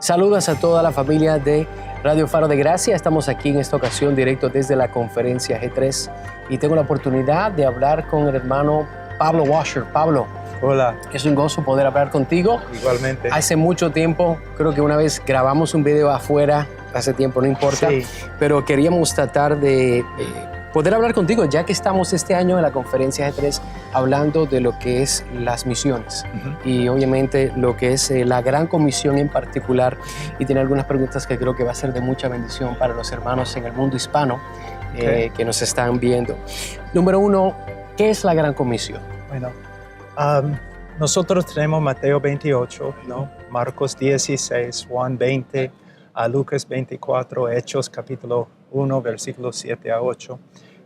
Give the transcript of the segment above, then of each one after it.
Saludos a toda la familia de Radio Faro de Gracia. Estamos aquí en esta ocasión directo desde la conferencia G3 y tengo la oportunidad de hablar con el hermano Pablo Washer. Pablo. Hola. Es un gozo poder hablar contigo. Igualmente. Hace mucho tiempo, creo que una vez grabamos un video afuera, hace tiempo, no importa, sí, pero queríamos tratar de poder hablar contigo, ya que estamos este año en la conferencia G3 hablando de lo que es las misiones y obviamente lo que es la Gran Comisión en particular, y tiene algunas preguntas que creo que va a ser de mucha bendición para los hermanos en el mundo hispano que nos están viendo. Número uno, ¿qué es la Gran Comisión? Bueno, nosotros tenemos Mateo 28, ¿no? Marcos 16, Juan 20, a Lucas 24, Hechos capítulo 1, versículos 7 a 8.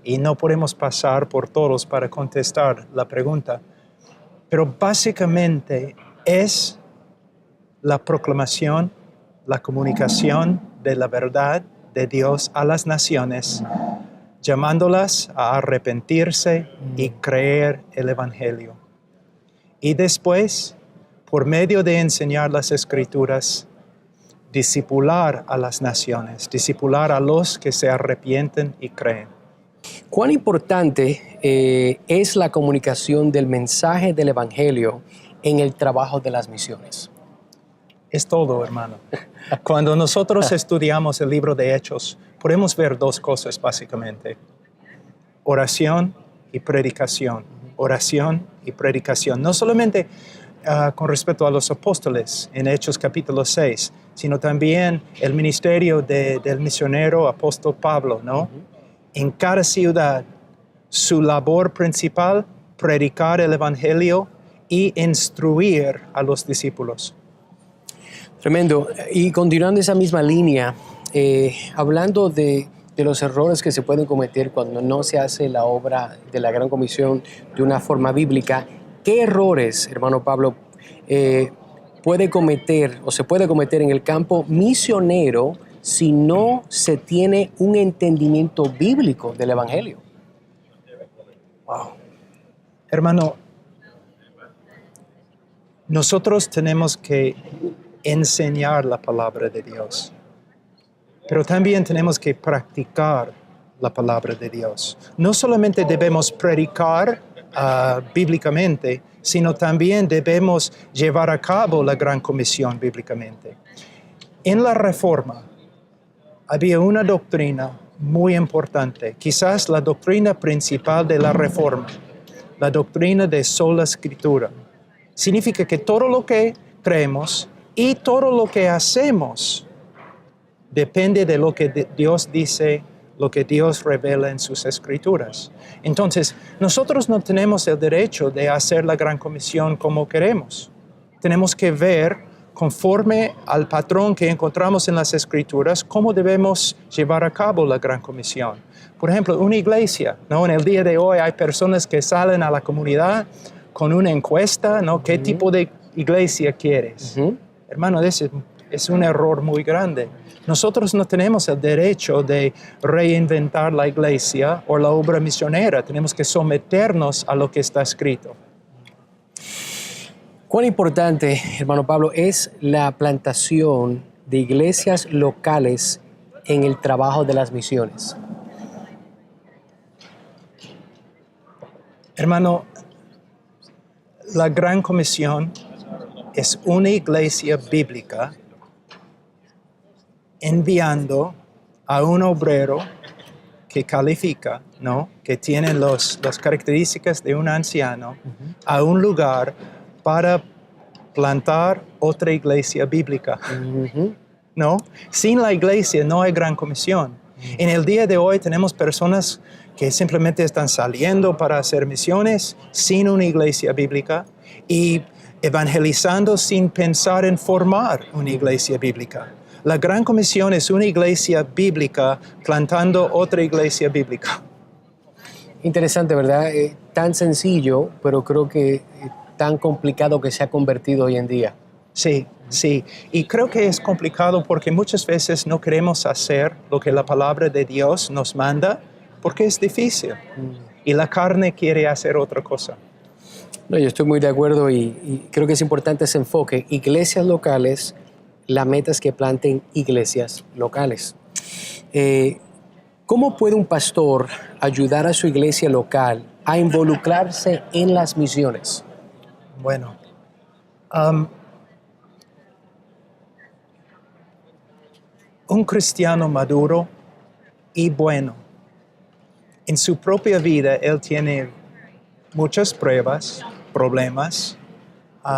Y no podemos pasar por todos para contestar la pregunta. Pero básicamente es la proclamación, la comunicación de la verdad de Dios a las naciones, llamándolas a arrepentirse y creer el Evangelio. Y después, por medio de enseñar las Escrituras, discipular a las naciones, discipular a los que se arrepienten y creen. ¿Cuán importante es la comunicación del mensaje del Evangelio en el trabajo de las misiones? Es todo, hermano. Cuando nosotros estudiamos el libro de Hechos, podemos ver dos cosas básicamente: oración y predicación. Oración y predicación. No solamente con respecto a los apóstoles en Hechos capítulo 6, sino también el ministerio del misionero apóstol Pablo, ¿no? En cada ciudad, su labor principal, predicar el Evangelio y instruir a los discípulos. Tremendo. Y continuando esa misma línea, hablando de los errores que se pueden cometer cuando no se hace la obra de la Gran Comisión de una forma bíblica, ¿qué errores, hermano Pablo, puede cometer o se puede cometer en el campo misionero si no se tiene un entendimiento bíblico del Evangelio? Wow. Hermano, nosotros tenemos que enseñar la palabra de Dios, pero también tenemos que practicar la palabra de Dios. No solamente debemos predicar bíblicamente, sino también debemos llevar a cabo la Gran Comisión bíblicamente. En la Reforma había una doctrina muy importante, quizás la doctrina principal de la Reforma, la doctrina de sola Escritura. Significa que todo lo que creemos y todo lo que hacemos depende de lo que Dios dice, lo que Dios revela en sus Escrituras. Entonces, nosotros no tenemos el derecho de hacer la Gran Comisión como queremos. Tenemos que ver, conforme al patrón que encontramos en las Escrituras, cómo debemos llevar a cabo la Gran Comisión. Por ejemplo, una iglesia, ¿no? En el día de hoy hay personas que salen a la comunidad con una encuesta, ¿no? ¿Qué tipo de iglesia quieres? Hermano, ese es un error muy grande. Nosotros no tenemos el derecho de reinventar la iglesia o la obra misionera. Tenemos que someternos a lo que está escrito. ¿Cuán importante, hermano Pablo, es la plantación de iglesias locales en el trabajo de las misiones? Hermano, la Gran Comisión es una iglesia bíblica enviando a un obrero que califica, ¿no? Que tiene las características de un anciano, a un lugar para plantar otra iglesia bíblica. ¿No? Sin la iglesia no hay Gran Comisión. En el día de hoy tenemos personas que simplemente están saliendo para hacer misiones sin una iglesia bíblica y evangelizando sin pensar en formar una iglesia bíblica. La Gran Comisión es una iglesia bíblica plantando otra iglesia bíblica. Interesante, ¿verdad? Tan sencillo, pero creo que tan complicado que se ha convertido hoy en día. Sí, sí. Y creo que es complicado porque muchas veces no queremos hacer lo que la palabra de Dios nos manda porque es difícil. Y la carne quiere hacer otra cosa. No, yo estoy muy de acuerdo y creo que es importante ese enfoque. Iglesias locales la meta es que planten iglesias locales. ¿Cómo puede un pastor ayudar a su iglesia local a involucrarse en las misiones? Bueno, un cristiano maduro y bueno, en su propia vida él tiene muchas pruebas, problemas,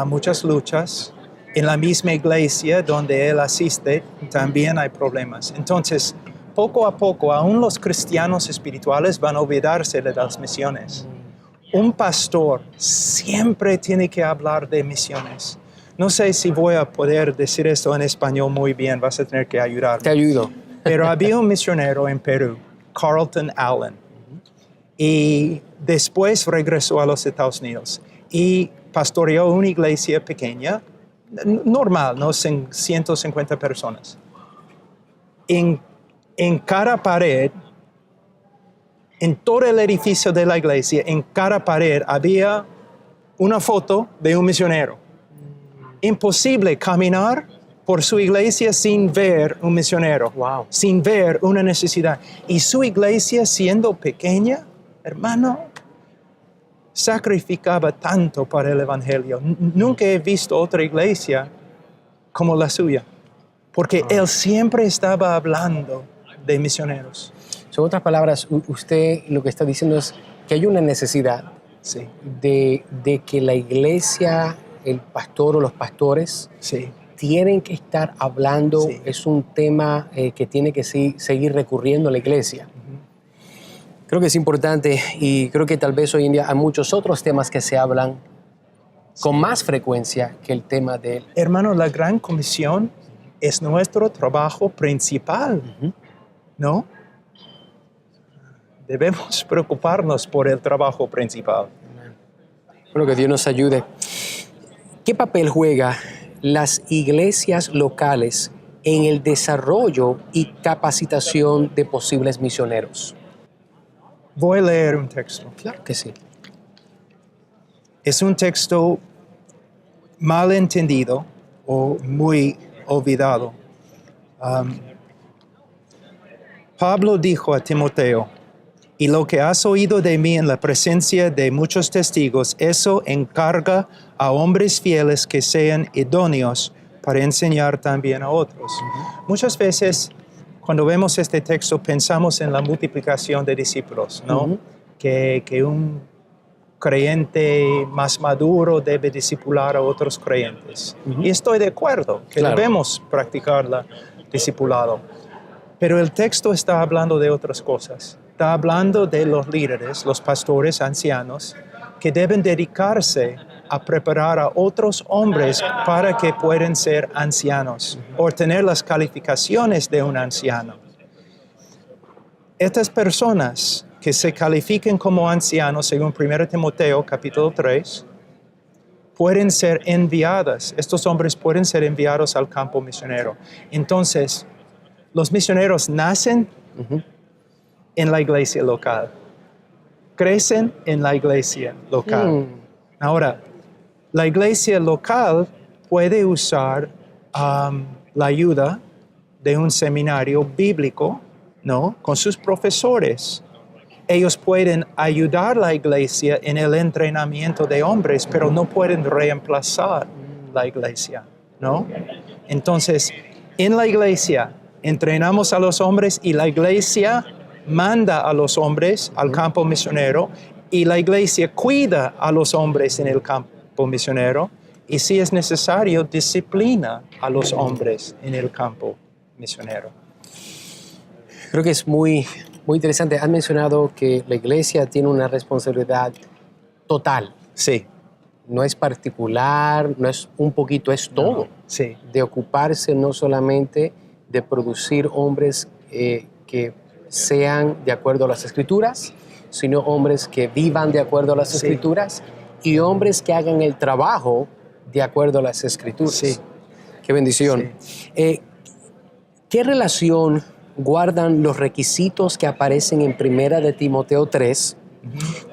muchas luchas. En la misma iglesia donde él asiste también hay problemas. Entonces, poco a poco, aún los cristianos espirituales van a olvidarse de las misiones. Un pastor siempre tiene que hablar de misiones. No sé si voy a poder decir esto en español muy bien, vas a tener que ayudarme. Te ayudo. Pero había un misionero en Perú, Carlton Allen, y después regresó a los Estados Unidos y pastoreó una iglesia pequeña, normal, ¿no? 150 personas. En cada pared, en todo el edificio de la iglesia, en cada pared había una foto de un misionero. Imposible caminar por su iglesia sin ver un misionero, Wow. sin ver una necesidad. Y su iglesia, siendo pequeña, hermano, sacrificaba tanto para el evangelio. Nunca he visto otra iglesia como la suya, porque él siempre estaba hablando de misioneros. En otras palabras, usted lo que está diciendo es que hay una necesidad Sí, de que la iglesia, el pastor o los pastores sí, tienen que estar hablando, Sí. es un tema que tiene que seguir recurriendo a la iglesia. Creo que es importante y creo que tal vez hoy en día hay muchos otros temas que se hablan con más frecuencia que el tema de... Hermano, la gran comisión es nuestro trabajo principal, ¿no? Debemos preocuparnos por el trabajo principal. Bueno, que Dios nos ayude. ¿Qué papel juega las iglesias locales en el desarrollo y capacitación de posibles misioneros? Voy a leer un texto. Claro que sí. Es un texto mal entendido o muy olvidado. Pablo dijo a Timoteo, y lo que has oído de mí en la presencia de muchos testigos, eso encarga a hombres fieles que sean idóneos para enseñar también a otros. Muchas veces, cuando vemos este texto, pensamos en la multiplicación de discípulos, ¿no? Que un creyente más maduro debe discipular a otros creyentes. Y estoy de acuerdo que Claro. debemos practicar el discipulado. Pero el texto está hablando de otras cosas. Está hablando de los líderes, los pastores ancianos, que deben dedicarse a preparar a otros hombres para que puedan ser ancianos o tener las calificaciones de un anciano. Estas personas que se califiquen como ancianos, según 1 Timoteo capítulo 3, pueden ser enviadas. Estos hombres pueden ser enviados al campo misionero. Entonces, los misioneros nacen en la iglesia local, crecen en la iglesia local. Ahora, la iglesia local puede usar la ayuda de un seminario bíblico, ¿no? Con sus profesores. Ellos pueden ayudar a la iglesia en el entrenamiento de hombres, pero no pueden reemplazar la iglesia, ¿no? Entonces, en la iglesia entrenamos a los hombres y la iglesia manda a los hombres al campo misionero y la iglesia cuida a los hombres en el campo misionero y si es necesario disciplina a los hombres en el campo misionero. Creo que es muy interesante. Han mencionado que la iglesia tiene una responsabilidad total. Sí. No es particular, no es un poquito, es todo. Sí. De ocuparse no solamente de producir hombres que sean de acuerdo a las Escrituras, sino hombres que vivan de acuerdo a las Escrituras y hombres que hagan el trabajo de acuerdo a las Escrituras. Sí. Qué bendición. Sí. ¿Qué relación guardan los requisitos que aparecen en 1 de Timoteo 3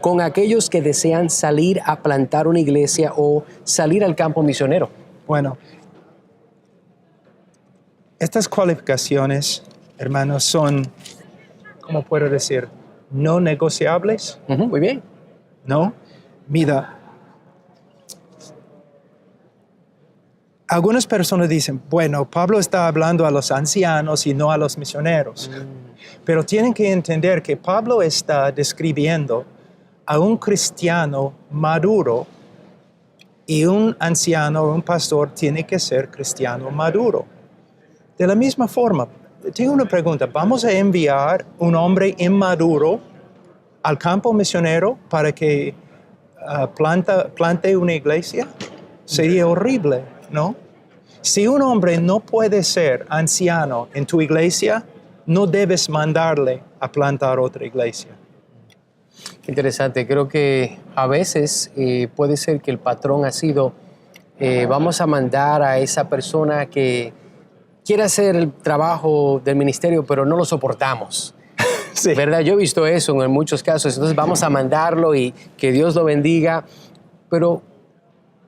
con aquellos que desean salir a plantar una iglesia o salir al campo misionero? Bueno, Estas cualificaciones, hermanos, son, ¿cómo puedo decir? No negociables, Ujú, muy bien. ¿no? Mira, algunas personas dicen, bueno, Pablo está hablando a los ancianos y no a los misioneros. Pero tienen que entender que Pablo está describiendo a un cristiano maduro y un anciano o un pastor tiene que ser cristiano maduro. De la misma forma, tengo una pregunta. ¿Vamos a enviar un hombre inmaduro al campo misionero para que plante una iglesia? Sería horrible, ¿no? Si un hombre no puede ser anciano en tu iglesia, no debes mandarle a plantar otra iglesia. Interesante. Creo que a veces puede ser que el patrón ha sido, vamos a mandar a esa persona que quiere hacer el trabajo del ministerio, pero no lo soportamos. Sí. ¿Verdad? Yo he visto eso en muchos casos. Entonces vamos a mandarlo y que Dios lo bendiga. Pero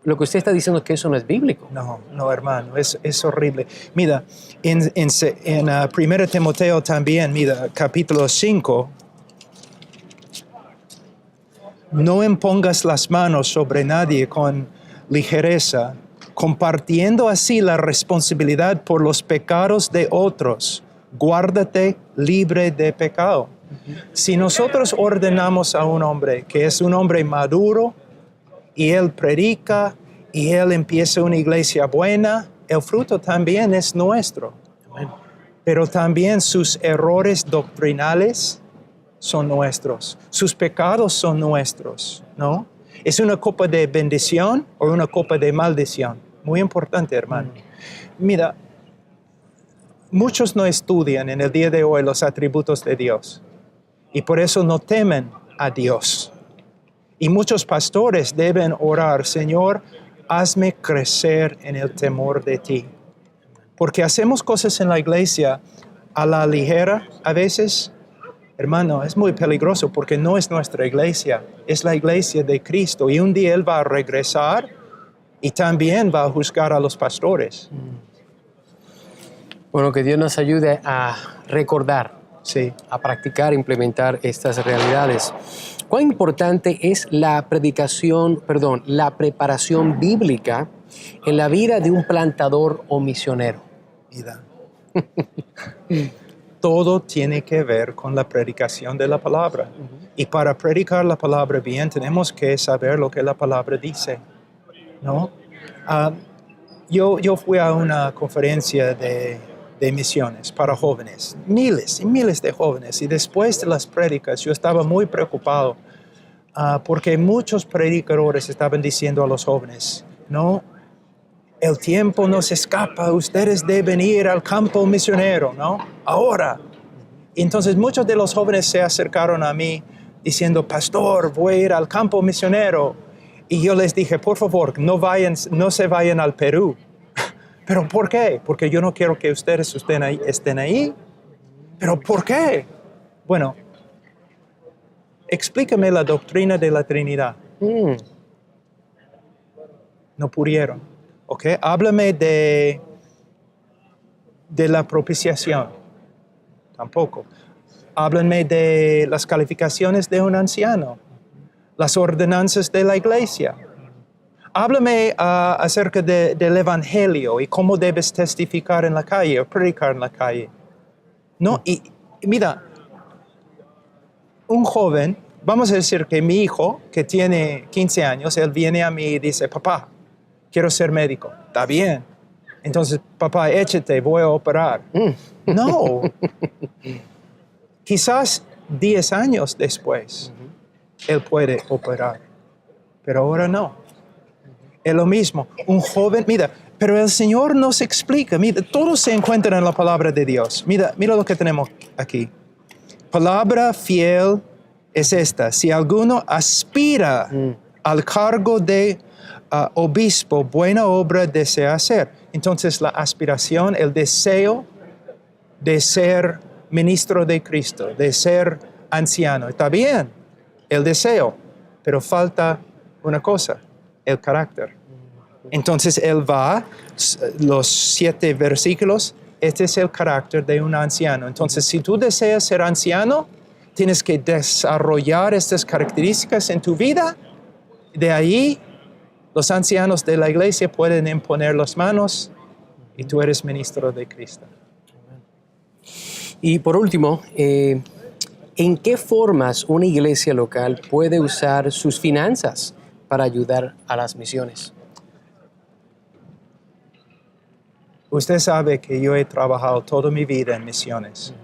lo que usted está diciendo es que eso no es bíblico. No, hermano, es horrible. Mira, en 1 Timoteo también, mira, capítulo 5, no impongas las manos sobre nadie con ligereza, compartiendo así la responsabilidad por los pecados de otros. Guárdate libre de pecado. Si nosotros ordenamos a un hombre que es un hombre maduro y él predica y él empieza una iglesia buena, el fruto también es nuestro. Pero también sus errores doctrinales son nuestros. Sus pecados son nuestros, ¿no? ¿Es una copa de bendición o una copa de maldición? Muy importante, hermano. Mira, muchos no estudian en el día de hoy los atributos de Dios y por eso no temen a Dios. Y muchos pastores deben orar, Señor, hazme crecer en el temor de ti. Porque hacemos cosas en la iglesia a la ligera a veces. Hermano, es muy peligroso porque no es nuestra iglesia, es la iglesia de Cristo. Y un día Él va a regresar y también va a juzgar a los pastores. Bueno, que Dios nos ayude a recordar, Sí. a practicar, implementar estas realidades. ¿Cuán importante es la preparación bíblica en la vida de un plantador o misionero? Mira. Todo tiene que ver con la predicación de la palabra. Y para predicar la palabra bien, tenemos que saber lo que la palabra dice, ¿no? Yo fui a una conferencia de misiones para jóvenes, miles y miles de jóvenes, y después de las prédicas yo estaba muy preocupado porque muchos predicadores estaban diciendo a los jóvenes, no, el tiempo nos escapa, ustedes deben ir al campo misionero, ¿no? Ahora. Entonces muchos de los jóvenes se acercaron a mí diciendo, pastor, voy a ir al campo misionero. Y yo les dije, por favor, no se vayan al Perú. ¿Pero por qué? Porque yo no quiero que ustedes estén ahí. ¿Pero por qué? Bueno, explícame la doctrina de la Trinidad. No pudieron. ¿Ok? Háblame de la propiciación. Tampoco. Háblenme de las calificaciones de un anciano. Las ordenanzas de la iglesia. Háblame acerca del evangelio y cómo debes testificar en la calle o predicar en la calle. No, y mira, un joven, vamos a decir que mi hijo, que tiene 15 años, él viene a mí y dice, papá, quiero ser médico. Está bien. Entonces, papá, échate, voy a operar. No. Quizás 10 años después, él puede operar. Pero ahora no. Es lo mismo. Un joven, mira, pero el Señor nos explica, mira, todo se encuentra en la palabra de Dios. Mira lo que tenemos aquí. Palabra fiel es esta. Si alguno aspira al cargo de obispo, buena obra desea hacer. Entonces la aspiración, el deseo de ser ministro de Cristo, de ser anciano, está bien, el deseo, pero falta una cosa, el carácter. Entonces él va, los 7 versículos, este es el carácter de un anciano. Entonces, si tú deseas ser anciano, tienes que desarrollar estas características en tu vida. De ahí, los ancianos de la iglesia pueden imponer las manos y tú eres ministro de Cristo. Y por último, ¿en qué formas una iglesia local puede usar sus finanzas para ayudar a las misiones? Usted sabe que yo he trabajado toda mi vida en misiones,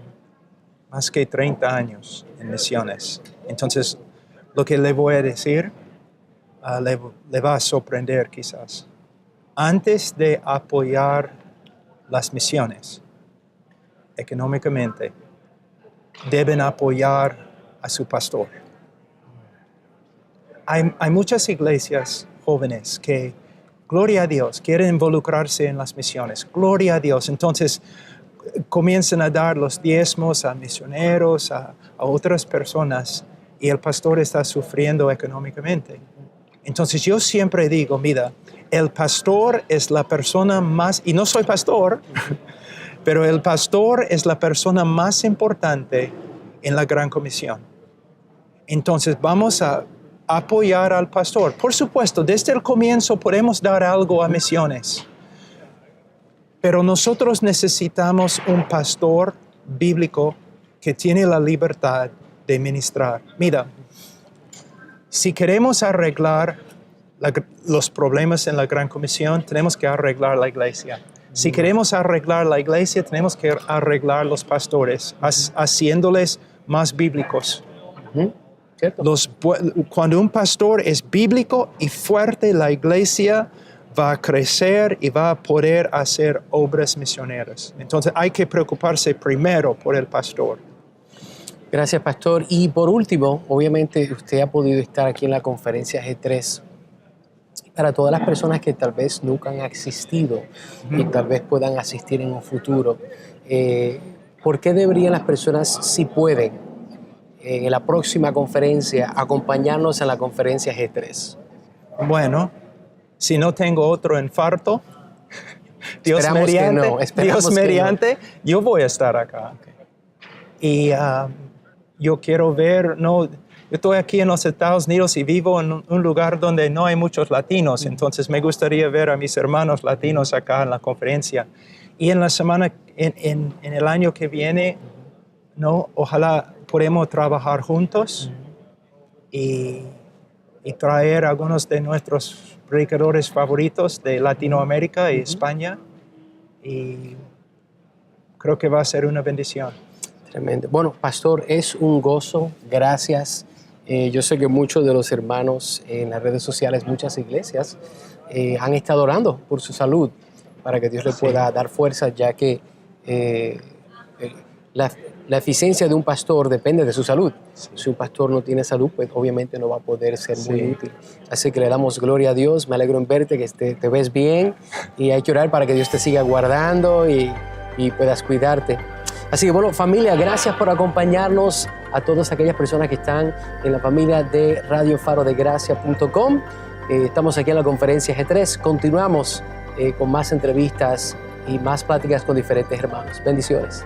más que 30 años en misiones. Entonces, lo que le voy a decir le va a sorprender quizás. Antes de apoyar las misiones económicamente, deben apoyar a su pastor. Hay muchas iglesias jóvenes que, gloria a Dios, quieren involucrarse en las misiones. Gloria a Dios. Entonces, comienzan a dar los diezmos a misioneros, a otras personas, y el pastor está sufriendo económicamente. Entonces, yo siempre digo, mira, el pastor es la persona más, y no soy pastor, pero el pastor es la persona más importante en la Gran Comisión. Entonces, vamos a apoyar al pastor. Por supuesto, desde el comienzo podemos dar algo a misiones, pero nosotros necesitamos un pastor bíblico que tiene la libertad de ministrar. Mira, si queremos arreglar los problemas en la Gran Comisión, tenemos que arreglar la iglesia. Si queremos arreglar la iglesia, tenemos que arreglar los pastores, haciéndoles más bíblicos. ¿Cierto? Cuando un pastor es bíblico y fuerte, la iglesia va a crecer y va a poder hacer obras misioneras. Entonces hay que preocuparse primero por el pastor. Gracias, pastor. Y por último, obviamente usted ha podido estar aquí en la conferencia G3. Para todas las personas que tal vez nunca han asistido y tal vez puedan asistir en un futuro, ¿por qué deberían las personas, si pueden, en la próxima conferencia, acompañarnos a la conferencia G3? Bueno, si no tengo otro infarto, Dios mediante, yo voy a estar acá. Okay. Y yo quiero ver, yo estoy aquí en los Estados Unidos y vivo en un lugar donde no hay muchos latinos, entonces me gustaría ver a mis hermanos latinos acá en la conferencia. Y en la semana, en el año que viene, ojalá podamos trabajar juntos y traer a algunos de nuestros predicadores favoritos de Latinoamérica y España, y creo que va a ser una bendición. Tremendo. Bueno, pastor, es un gozo. Gracias. Yo sé que muchos de los hermanos en las redes sociales, muchas iglesias, han estado orando por su salud, para que Dios le pueda dar fuerza, ya que la eficiencia de un pastor depende de su salud. Si un pastor no tiene salud, pues obviamente no va a poder ser muy útil. Así que le damos gloria a Dios. Me alegro en verte, que te ves bien, y hay que orar para que Dios te siga guardando y puedas cuidarte. Así que bueno, familia, gracias por acompañarnos, a todas aquellas personas que están en la familia de radiofarodegracia.com. Estamos aquí en la conferencia G3. Continuamos con más entrevistas y más pláticas con diferentes hermanos. Bendiciones.